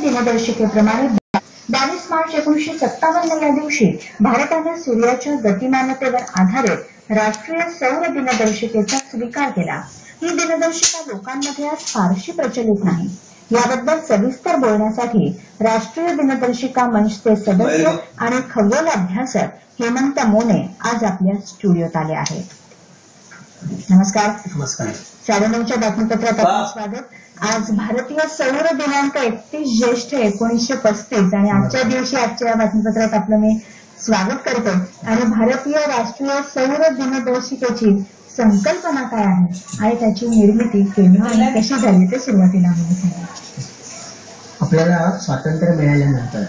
दिनदर्शिकेप्रमाणे 22 मार्च 1957 या दिवशी भारताने सूर्याच्या गतिमानतेवर आधारित राष्ट्रीय सौर दिनदर्शिकेचा स्वीकार केला। ही दिनदर्शिका लोकांमध्ये आज फारशी प्रचलित नाही। याबद्दल सविस्तर बोलण्यासाठी राष्ट्रीय दिनदर्शिका मंचचे सदस्य आणि खगोल अभ्यासक हेमंत मोने आज आपल्या स्टुडिओत आले आहेत। नमस्कार। नमस्कार। 9:30च्या बातमीपत्रात आपलं स्वागत। आज भारतीय सौर दिनांक 31 ज्येष्ठ 1935 आणि आजच्या दिवशी आजच्या बातमीपत्रात आपलं मी स्वागत करतो। आणि भारतीय राष्ट्रीय सौर दिनदर्शिकेची संकल्पना काय आहे आणि त्याची निर्मिती केव्हा आणि कशी झाली ते सुरुवातीला आम्हाला सांगा। आपल्याला स्वातंत्र्य मिळाल्यानंतर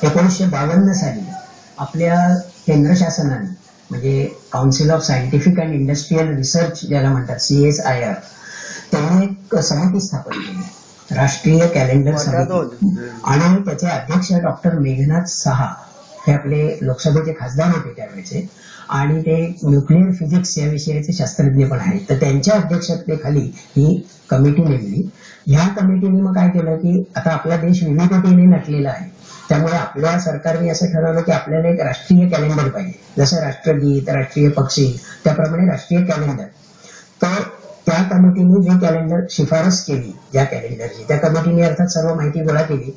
1952 साली आपल्या केंद्र शासनाने म्हणजे council of scientific and industrial research ज्याला म्हणतात CSIR, त्यांनी एक समिती स्थापन केली, राष्ट्रीय कॅलेंडर समिती, आणि त्याचे अध्यक्ष डॉक्टर मेघनाथ साहा हे आपले लोकसभेचे खासदार होते त्यावेळेचे, आणि ते न्यूक्लिअर फिजिक्स या विषयाचे शास्त्रज्ञ पण आहेत। तर त्यांच्या अध्यक्षतेखाली ही कमिटी नेमली। ह्या कमिटीने मग काय केलं की आता आपला देश विविधतेने नटलेला आहे, त्यामुळे आपल्या सरकारने असं ठरवलं की आपल्याला एक राष्ट्रीय कॅलेंडर पाहिजे, जसं राष्ट्रगीत, राष्ट्रीय पक्षी, त्याप्रमाणे राष्ट्रीय कॅलेंडर। तर त्या कमिटीने जे कॅलेंडर शिफारस केली, ज्या कॅलेंडरची, त्या कमिटीने अर्थात सर्व माहिती गोळा केली।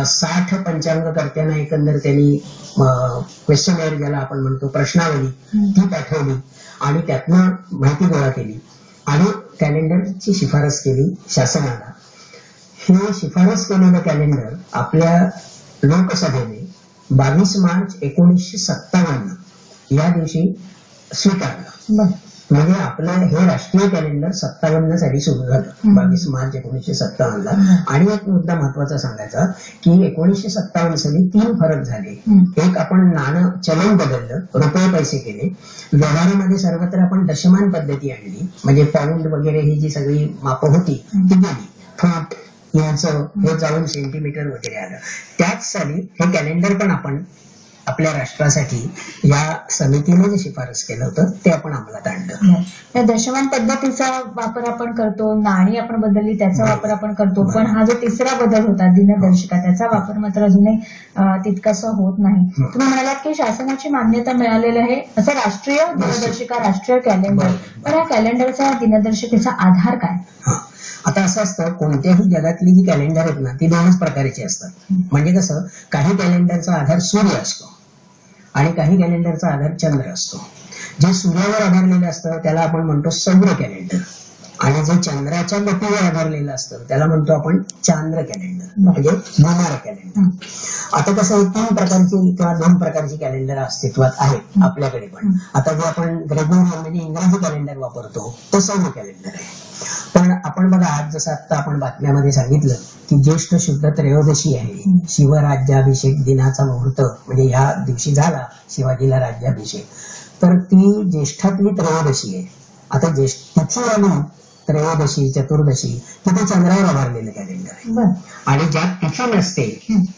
60 पंचांगकर्त्यांना एकंदर त्यांनी क्वेश्चनर ज्याला आपण म्हणतो प्रश्नावली ती पाठवली आणि त्यातनं माहिती गोळा केली आणि कॅलेंडरची शिफारस केली शासनाला। हे शिफारस केलेलं कॅलेंडर आपल्या लोकसभेने 22 मार्च 1957 या दिवशी स्वीकारलं। म्हणजे आपलं हे राष्ट्रीय कॅलेंडर 57 साली सुरू झालं, 22 मार्च 1957 आणि एक मुद्दा महत्वाचा सांगायचा की 1957 साली 3 फरक झाले। एक, आपण नाणं चलन बदललं, रुपये पैसे केले। व्यवहारामध्ये सर्वत्र आपण दशमान पद्धती आणली, म्हणजे पाऊंड वगैरे ही जी सगळी मापं होती ती गेली, फूट, इंच हे जाऊन सेंटीमीटर वगैरे आलं। त्याच साली हे कॅलेंडर पण आपण आपल्या राष्ट्रासाठी या समितीने जे शिफारस केलं होतं ते आपण अंमलात आणलं। त्या दशमान पद्धतीचा वापर आपण करतो, नाणी आपण बदलली त्याचा वापर आपण करतो, पण हा जो तिसरा बदल होता दिनदर्शिका, त्याचा वापर मात्र अजूनही तितकासा होत नाही। तुम्ही म्हणालात की शासनाची मान्यता मिळालेली आहे असं राष्ट्रीय दिनदर्शिका, राष्ट्रीय कॅलेंडर, पण या कॅलेंडरचा दिनदर्शिकेचा आधार काय? आता असं असतं, कोणत्याही जगातली जी कॅलेंडर आहेत ना ती 2 प्रकारची असतात। म्हणजे कसं, काही कॅलेंडरचा आधार सूर्य असतो आणि काही कॅलेंडरचा आधार चंद्र असतो। जे सूर्यावर आधारलेलं असतं त्याला आपण म्हणतो सौर कॅलेंडर, आणि जे चंद्राच्या गतीवर आधारलेलं असतं त्याला म्हणतो आपण चांद्र कॅलेंडर, म्हणजे लुनार कॅलेंडर। आता कसं, 3 प्रकारची किंवा 2 प्रकारची कॅलेंडर अस्तित्वात आहेत आपल्याकडे पण। आता जे आपण ग्रेगोरियन म्हणजे इंग्रजी कॅलेंडर वापरतो तो सौर कॅलेंडर आहे। पण आपण बघा, आज जसं आता आपण बातम्यामध्ये सांगितलं की ज्येष्ठ शुद्ध त्रयोदशी आहे, शिवराज्याभिषेक दिनाचा मुहूर्त, म्हणजे ह्या दिवशी झाला शिवाजीला राज्याभिषेक, तर ती ज्येष्ठातली त्रयोदशी आहे। आता तिथी आली त्रयोदशी, चतुर्दशी, तिथे चंद्रावर आधारलेलं कॅलेंडर आहे, आणि ज्यात तिथी नसते,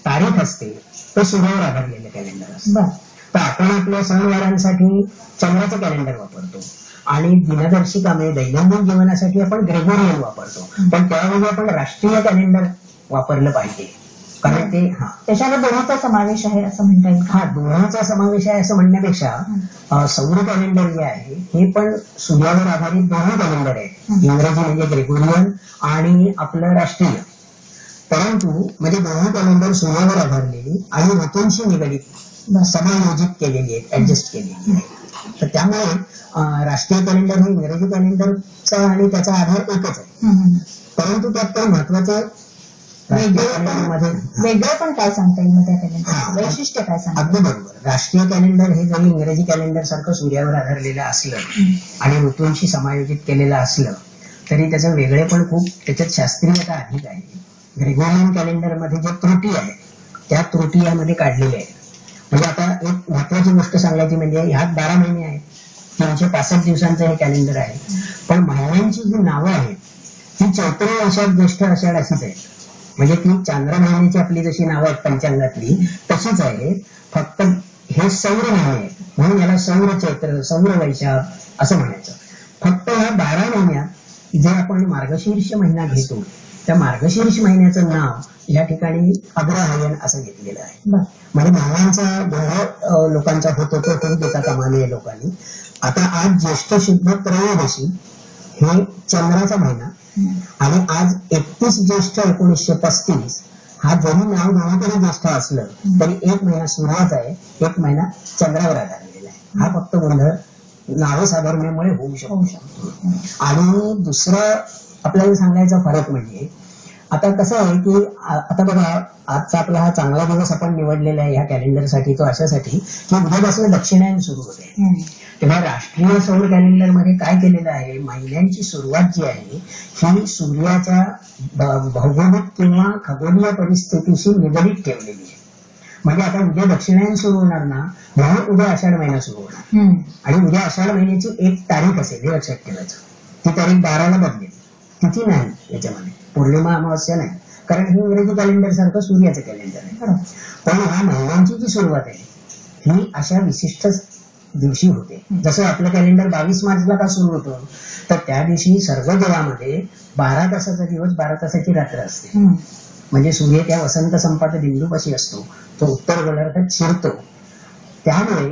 तारीख असते, तो सूर्यावर आधारलेलं कॅलेंडर असतं। तर आपण आपल्या सणवारांसाठी चंद्राचं कॅलेंडर वापरतो आणि दिनदर्शिका म्हणजे दैनंदिन जीवनासाठी आपण ग्रेगोरियन वापरतो, पण त्यावेळी आपण राष्ट्रीय कॅलेंडर वापरलं पाहिजे, कारण ते त्याच्यामध्ये दोन्हीचा समावेश आहे असं म्हणता येईल। दोन्हीचा समावेश आहे असं म्हणण्यापेक्षा सौर कॅलेंडर जे आहे हे पण सूर्यावर आधारित दोन्ही कॅलेंडर आहे, इंग्रजी म्हणजे ग्रेगोरियन आणि आपलं राष्ट्रीय, परंतु म्हणजे दोन्ही कॅलेंडर सूर्यावर आधारलेली आणि ऋतूंशी निगडीत समायोजित केलेली आहेत, ऍडजस्ट केलेली आहे। तर त्यामुळे राष्ट्रीय कॅलेंडर हे इंग्रजी कॅलेंडरचा आणि त्याचा आधार एकच आहे, परंतु त्यात काही महत्वाचं वेगळं पण काय सांगता येईल त्या कॅलेंडर वैशिष्ट्य काय सांगता? अगदी बरोबर। राष्ट्रीय कॅलेंडर हे जरी इंग्रजी कॅलेंडर सारखं सूर्यावर आधारलेलं असलं आणि ऋतूंशी समायोजित केलेलं असलं तरी त्याचं वेगळे पण खूप, त्याच्यात शास्त्रीयता अधिक आहे। ग्रेगोरियन कॅलेंडर मध्ये ज्या त्रुटी आहेत त्या त्रुटी यामध्ये काढलेल्या आहेत। म्हणजे आता एक महत्वाची गोष्ट सांगायची म्हणजे ह्यात 12 महिने आहेत, 365 दिवसांचं हे कॅलेंडर आहे, पण महिन्यांची जी नावं आहेत ती चैत्र, वैशाख, ज्येष्ठ, आषाढ अशीच आहेत। म्हणजे ती चांद्र महिन्याची आपली जशी नावं आहेत पंचांगातली तशीच आहे, फक्त हे सौर महिने आहेत म्हणून याला सौर चैत्र, सौर वैशाख असं म्हणायचं। फक्त ह्या 12 महिन्यात जे आपण मार्गशीर्ष महिना घेतो त्या मार्गशीर्ष महिन्याचं नाव या ठिकाणी अग्रहायण असं घेतलेलं आहे. म्हणजे महिन्यांचा गोंधळ लोकांचा होतो तो कधी देता कामा नये लोकांनी. आता आज ज्येष्ठ शुद्ध त्रयोदशी हे चंद्राचा महिना आणि आज 31 ज्येष्ठ 1935 हा जरी नाव दोन्हीकडे ज्येष्ठ असलं तरी एक महिना सूर्याचा आहे, एक महिना चंद्रावर आधारलेला आहे. हा फक्त गोंधळ नावसाधर्म्यामुळे होऊ शकतो. आणि दुसरं आपल्याला सांगायचा फरक म्हणजे आता कसं आहे की आता बघा आजचा आपला हा चांगला दिवस आपण निवडलेला आहे ह्या कॅलेंडरसाठी, तो अशासाठी की उद्यापासून दक्षिणायन सुरू होते. तेव्हा राष्ट्रीय सौर कॅलेंडर मध्ये काय केलेलं आहे, महिन्यांची सुरुवात जी आहे ही सूर्याच्या भौगोलिक किंवा खगोलीय परिस्थितीशी निगडीत ठेवलेली आहे. म्हणजे आता उद्या दक्षिणायन सुरू होणार ना, म्हणून उद्या आषाढ महिना सुरू होणार आणि उद्या आषाढ महिन्याची एक तारीख असेल हे लक्षात ठेवायचं. ती तारीख 12ला बदलेल, तिथी नाही याच्यामध्ये, पौर्णिमा अमावस्या नाही, कारण हे इंग्रजी कॅलेंडर सारखं सूर्याचं कॅलेंडर आहे. पण ह्या महिन्यांची जी सुरुवात आहे ही अशा विशिष्ट दिवशी होते. जसं आपलं कॅलेंडर 22 मार्चला का सुरू होतं, तर त्या दिवशी सर्व जगामध्ये 12 तासाचा दिवस 12 तासाची रात्र असते. म्हणजे सूर्य त्या वसंत संपात बिंदूपाशी असतो, तो उत्तर गोलार्धात शिरतो. त्यामुळे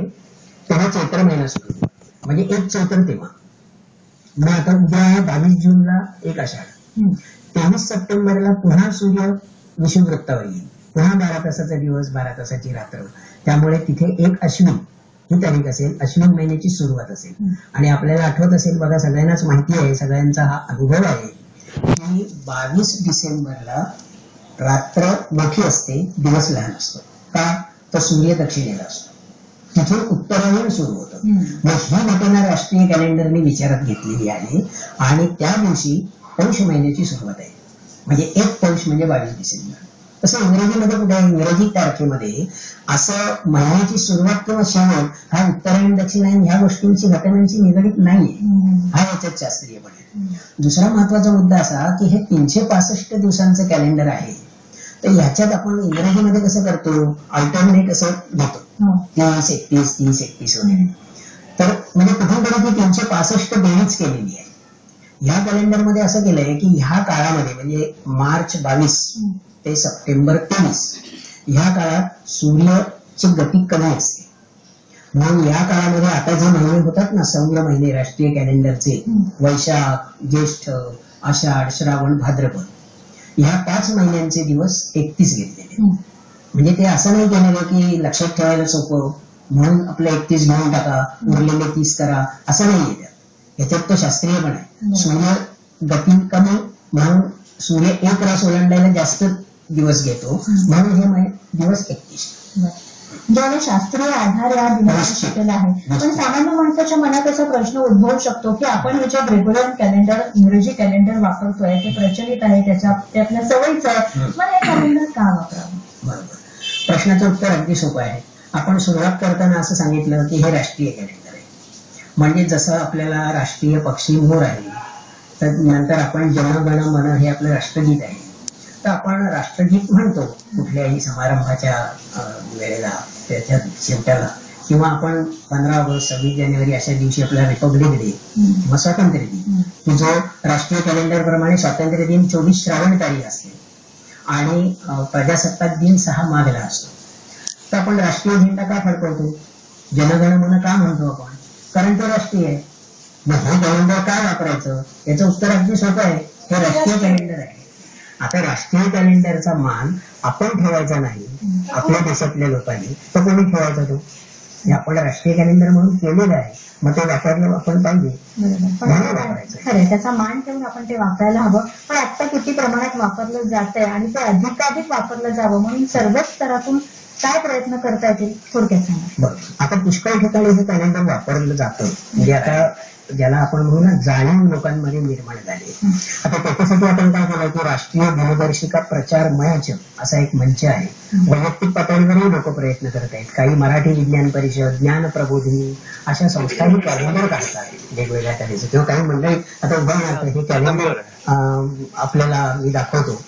तेव्हा चैत्र महिना सुरू होतो, म्हणजे 1 चैत्र तेव्हा. मग आता उद्या 22 जूनला 1 आषाढ, 23 सप्टेंबरला पुन्हा सूर्य विषुववृत्तावर येईल, पुन्हा 12 तासाचा दिवस 12 तासाची रात्र. त्यामुळे तिथे 1 अश्विन ही तारीख असेल, अश्विन महिन्याची सुरुवात असेल. आणि आपल्याला आठवत असेल बघा, सगळ्यांनाच माहिती आहे, सगळ्यांचा हा अनुभव आहे की 22 डिसेंबरला रात्र मोठी असते, दिवस लहान असतो. का, तर सूर्य दक्षिणेला असतो, तिथून उत्तरायण सुरू होतं. मग ही घटना राष्ट्रीय कॅलेंडरने विचारात घेतलेली आहे आणि त्या दिवशी पौष महिन्याची सुरुवात आहे. म्हणजे 1 पौष म्हणजे 22 डिसेंबर. तसं इंग्रजीमध्ये कुठे, इंग्रजी तारखेमध्ये असं महिन्याची सुरुवात किंवा शेवट हा उत्तरायण दक्षिणायन ह्या गोष्टींची घटनांची निगडीत नाहीये. हा याच्यात शास्त्रीयपणे. दुसरा महत्वाचा मुद्दा असा की हे 365 दिवसांचं कॅलेंडर आहे. तर ह्याच्यात आपण इंग्रजीमध्ये कसं करतो, अल्टरनेट असं घेतो, 30, 31, 30, 31 वगैरे. तर म्हणजे कुठून ती 365 बेरीज केलेली आहे. ह्या कॅलेंडरमध्ये असं केलंय की ह्या काळामध्ये म्हणजे मार्च 22 ते सप्टेंबर 23 ह्या काळात सूर्याची गती कमी असते. म्हणून या काळामध्ये आता जे महिने होतात ना सौर महिने राष्ट्रीय कॅलेंडरचे, वैशाख, ज्येष्ठ, आषाढ, श्रावण, भाद्रपद, ह्या 5 महिन्यांचे दिवस 31 घेतलेले. म्हणजे ते असं नाही केलेलं की लक्षात ठेवायला सोपं म्हणून आपलं 31 घेऊन टाका, उरलेले 30 करा, असं नाही आहे. याच्यात तो शास्त्रीय पण आहे. सूर्य गती कमी म्हणून सूर्य 1 रास ओलांडायला जास्त दिवस घेतो, म्हणून हे दिवस 31. ज्याने शास्त्रीय आधार या दिनाला शिकलेला आहे. पण सामान्य माणसाच्या मनात असा प्रश्न उद्भवू शकतो की आपण हे जे रेग्युलर कॅलेंडर, इंग्रजी कॅलेंडर वापरतोय ते प्रचलित आहे, ते आपल्या सवयीचं आहे, मग हे कॅलेंडर का वापरावं? बरोबर. प्रश्नाचं उत्तर अगदी सोपं आहे. आपण सुरुवात करताना असं सांगितलं की हे राष्ट्रीय कॅलेंडर आहे. म्हणजे जसं आपल्याला राष्ट्रीय पक्षी मोर आहे, तर नंतर आपण जन गण मन हे आपलं राष्ट्रगीत आहे, तर आपण राष्ट्रगीत म्हणतो कुठल्याही समारंभाच्या वेळेला, त्याच्या शेवटाला, किंवा आपण 15 ऑगस्ट, 26 जानेवारी अशा दिवशी आपला रिपब्लिक डे किंवा स्वातंत्र्य दिन, की जो राष्ट्रीय कॅलेंडर प्रमाणे स्वातंत्र्य दिन 24 श्रावण तारीख असते आणि प्रजासत्ताक दिन 6 माघला असतो. तर आपण राष्ट्रीय झेंडा का फडकवतो, जनगण मन का म्हणतो आपण, कारण तो राष्ट्रीय आहे. मग हे कॅलेंडर काय वापरायचं, याचं उत्तर अगदी सोपं आहे, हे राष्ट्रीय कॅलेंडर आहे. आता राष्ट्रीय कॅलेंडरचा मान आपण ठेवायचा नाही आपल्या देशातल्या लोकांनी, तर कोणी ठेवायचा तो, हे आपण राष्ट्रीय कॅलेंडर म्हणून केलेलं आहे, मग ते वापरलं आपण पाहिजे. खरं त्याचा मान ठेवून आपण ते वापरायला हवं. पण आता किती प्रमाणात वापरलं जात आहे आणि ते अधिकाधिक वापरलं जावं म्हणून सर्वच स्तरातून काय प्रयत्न करता येतील थोडक्यात सांगा. बरं, आता पुष्कळ ठिकाणी हे कॅलेंडर वापरलं जातं. म्हणजे आता ज्याला आपण म्हणू ना जाणीव लोकांमध्ये निर्माण झाली. आता त्याच्यासाठी आपण काय केलं की राष्ट्रीय दिनदर्शिका प्रचार मंच असा एक मंच आहे. वैयक्तिक पातळीवरही लोक प्रयत्न करत आहेत. काही मराठी विज्ञान परिषद, ज्ञान प्रबोधिनी अशा संस्थाही कॅलेंडर काढतात वेगवेगळ्या तऱ्हेचं. किंवा काही मंडळी, आता उदाहरणार्थ हे कॅलेंडर आपल्याला मी दाखवतो,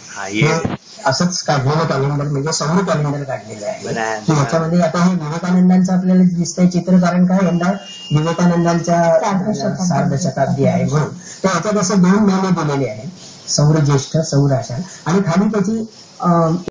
असंच काढलेलं कॅलेंडर म्हणजे सौर कॅलेंडर काढलेलं आहे. की याच्यामध्ये आता हे विवेकानंदांचं आपल्याला दिसतंय चित्र, कारण काय यंदा विवेकानंदांच्या 1/2 शताब्दी आहे म्हणून. तर याच्यात असं 2 महिने दिलेले आहेत. सौर ज्येष्ठ सौर आषाढ आणि खाली त्याची